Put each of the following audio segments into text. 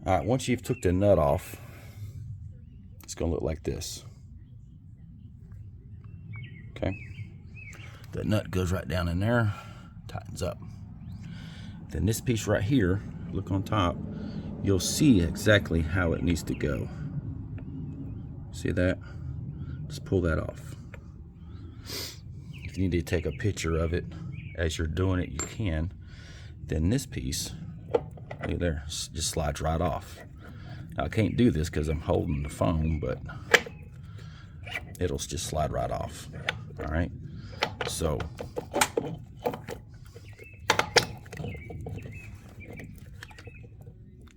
All right, once you've took the nut off, it's going to look like this. Okay, the nut goes right down in there, tightens up. Then this piece right here, look on top, you'll see exactly how it needs to go. See that? Just pull that off. If you need to take a picture of it as you're doing it, you can. Then this piece, look there, just slides right off. Now I can't do this because I'm holding the phone, but it'll just slide right off. All right, so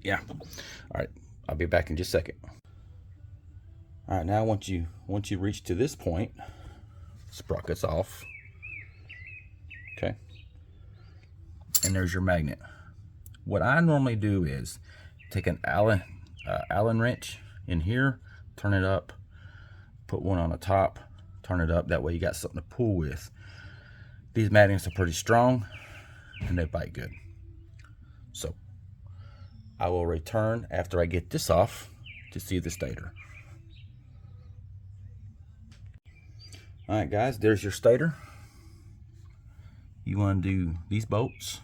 yeah. All right, I'll be back in just a second. All right, now once you reach to this point, sprocket's off. Okay, and there's your magnet. What I normally do is take an Allen wrench in here, turn it up, put one on the top, turn it up. That way you got something to pull with. These magnets are pretty strong and they bite good. So I will return after I get this off to see the stator. All right, guys, there's your stator. You want to do these bolts.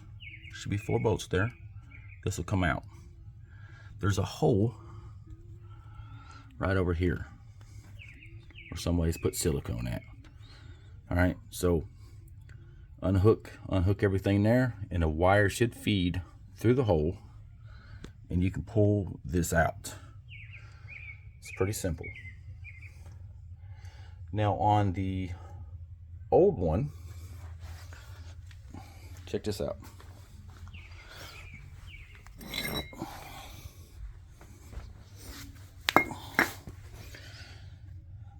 Should be 4 bolts there. This will come out. There's a hole right over here where somebody's put silicone at. All right, so unhook everything there, and a wire should feed through the hole, and you can pull this out. It's pretty simple. Now on the old one, check this out.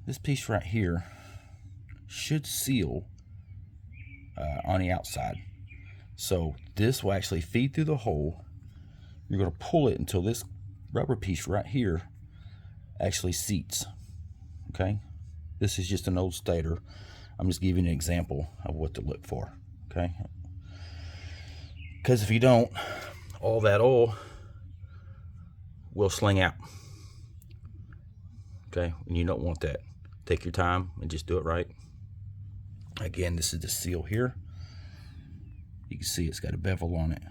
This piece right here should seal on the outside. So this will actually feed through the hole. You're going to pull it until this rubber piece right here actually seats. Okay? This is just an old stator. I'm just giving you an example of what to look for. Okay? Because if you don't, all that oil will sling out. Okay? And you don't want that. Take your time and just do it right. Again, this is the seal here. You can see it's got a bevel on it.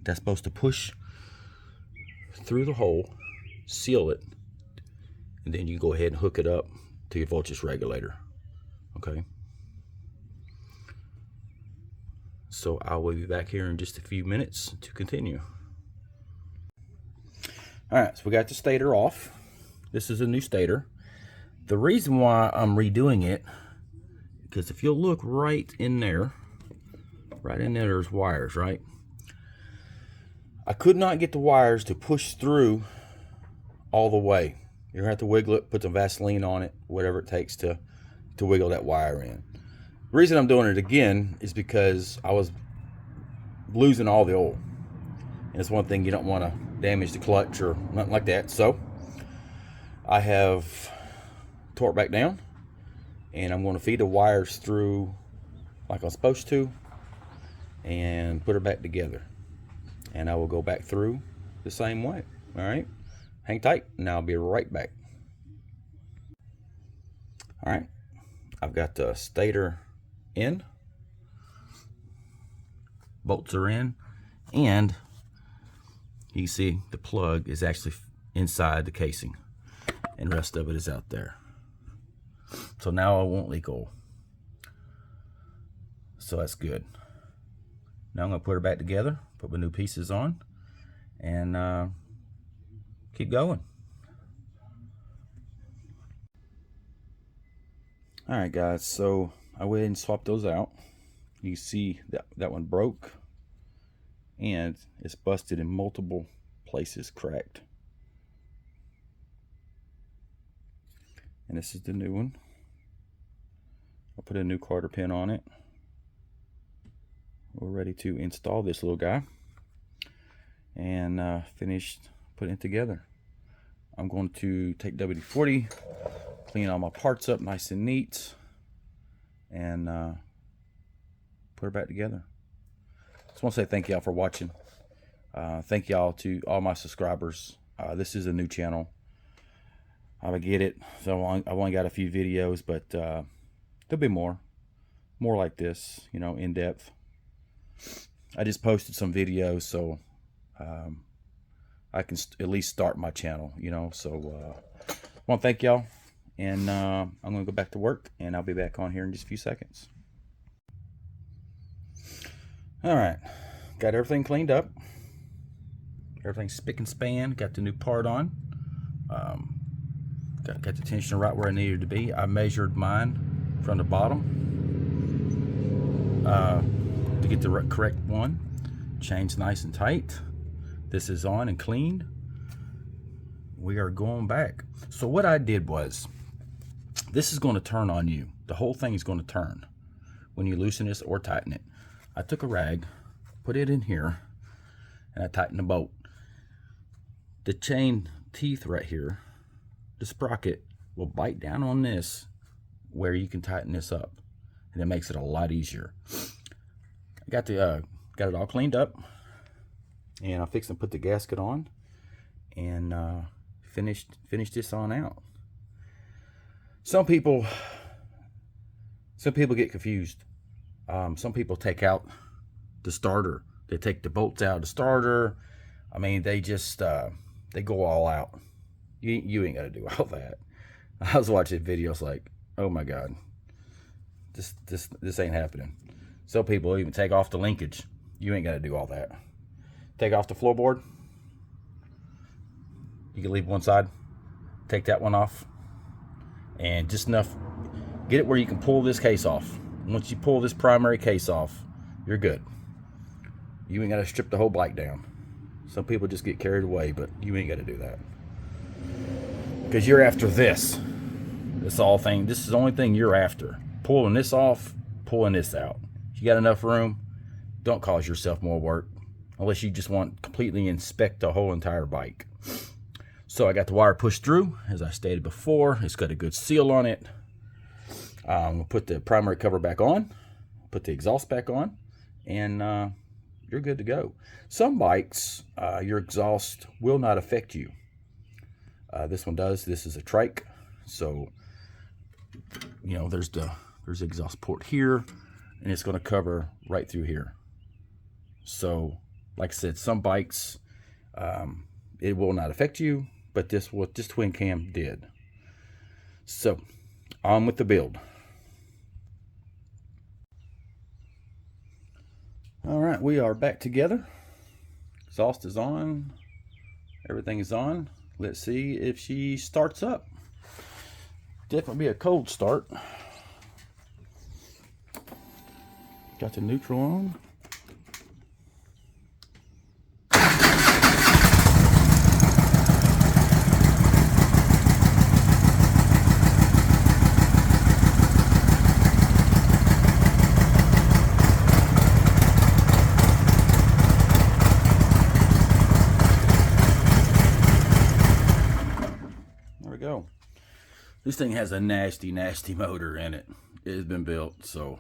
That's supposed to push through the hole, seal it, and then you go ahead and hook it up to your voltage regulator. Okay? So I will be back here in just a few minutes to continue. All right, so we got the stator off. This is a new stator. The reason why I'm redoing it, because if you'll look right in there, there's wires, right? I could not get the wires to push through all the way. You're gonna have to wiggle it, put some Vaseline on it, whatever it takes to wiggle that wire in. The reason I'm doing it again is because I was losing all the oil. And it's one thing, you don't want to damage the clutch or nothing like that. So I have tore it back down, and I'm going to feed the wires through like I'm supposed to and put her back together, and I will go back through the same way. All right, hang tight and I'll be right back. All right, I've got the stator in, bolts are in, and you can see the plug is actually inside the casing and the rest of it is out there. So now I won't leak oil. So that's good. Now I'm going to put her back together, put my new pieces on, and keep going. Alright guys, so I went ahead and swapped those out. You can see that one broke, and it's busted in multiple places, cracked. And this is the new one. I'll put a new quarter pin on it. We're ready to install this little guy and finish putting it together. I'm going to take WD-40, clean all my parts up nice and neat, and put her back together. Just want to say thank y'all for watching. Thank y'all to all my subscribers. This is a new channel. I get it. So I've only got a few videos, but there'll be more like this, you know, in depth. I just posted some videos, so I can at least start my channel, you know. So I want to thank y'all, and I'm going to go back to work, and I'll be back on here in just a few seconds. All right, got everything cleaned up. Everything's spick and span. Got the new part on. Got the tensioner right where I needed to be. I measured mine from the bottom to get the correct one. Chain's nice and tight. This is on and cleaned. We are going back. So what I did was, this is going to turn on you. The whole thing is going to turn when you loosen this or tighten it. I took a rag, put it in here, and I tightened the bolt. The chain teeth right here, the sprocket, will bite down on this where you can tighten this up, and it makes it a lot easier. I got it all cleaned up, and I fixed and put the gasket on, and finished this on out. Some people get confused. Some people take out the starter. They take the bolts out of the starter. I mean, they just they go all out. You ain't got to do all that. I was watching videos like, oh my God, this ain't happening. Some people even take off the linkage. You ain't got to do all that. Take off the floorboard. You can leave one side. Take that one off, and just enough. Get it where you can pull this case off. Once you pull this primary case off, you're good. You ain't got to strip the whole bike down. Some people just get carried away, but you ain't got to do that, because you're after this. This is the only thing you're after. Pulling this off, pulling this out. If you got enough room, don't cause yourself more work, unless you just want to completely inspect the whole entire bike. So I got the wire pushed through, as I stated before. It's got a good seal on it. I'm going to put the primary cover back on, put the exhaust back on, and you're good to go. Some bikes, your exhaust will not affect you. This one does. This is a trike, so you know there's the exhaust port here, and it's going to cover right through here. So, like I said, some bikes it will not affect you, but this twin cam did. So, on with the build. All right, we are back together. Exhaust is on. Everything is on. Let's see if she starts up. Definitely be a cold start. Got the neutral on. Go. This thing has a nasty motor in it. It has been built. So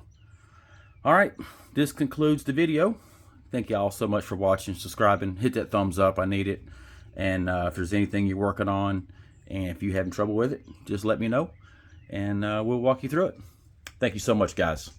all right, this concludes the video. Thank you all so much for watching, subscribing, hit that thumbs up. I need it. And if there's anything you're working on and if you're having trouble with it, just let me know, and we'll walk you through it. Thank you so much, guys.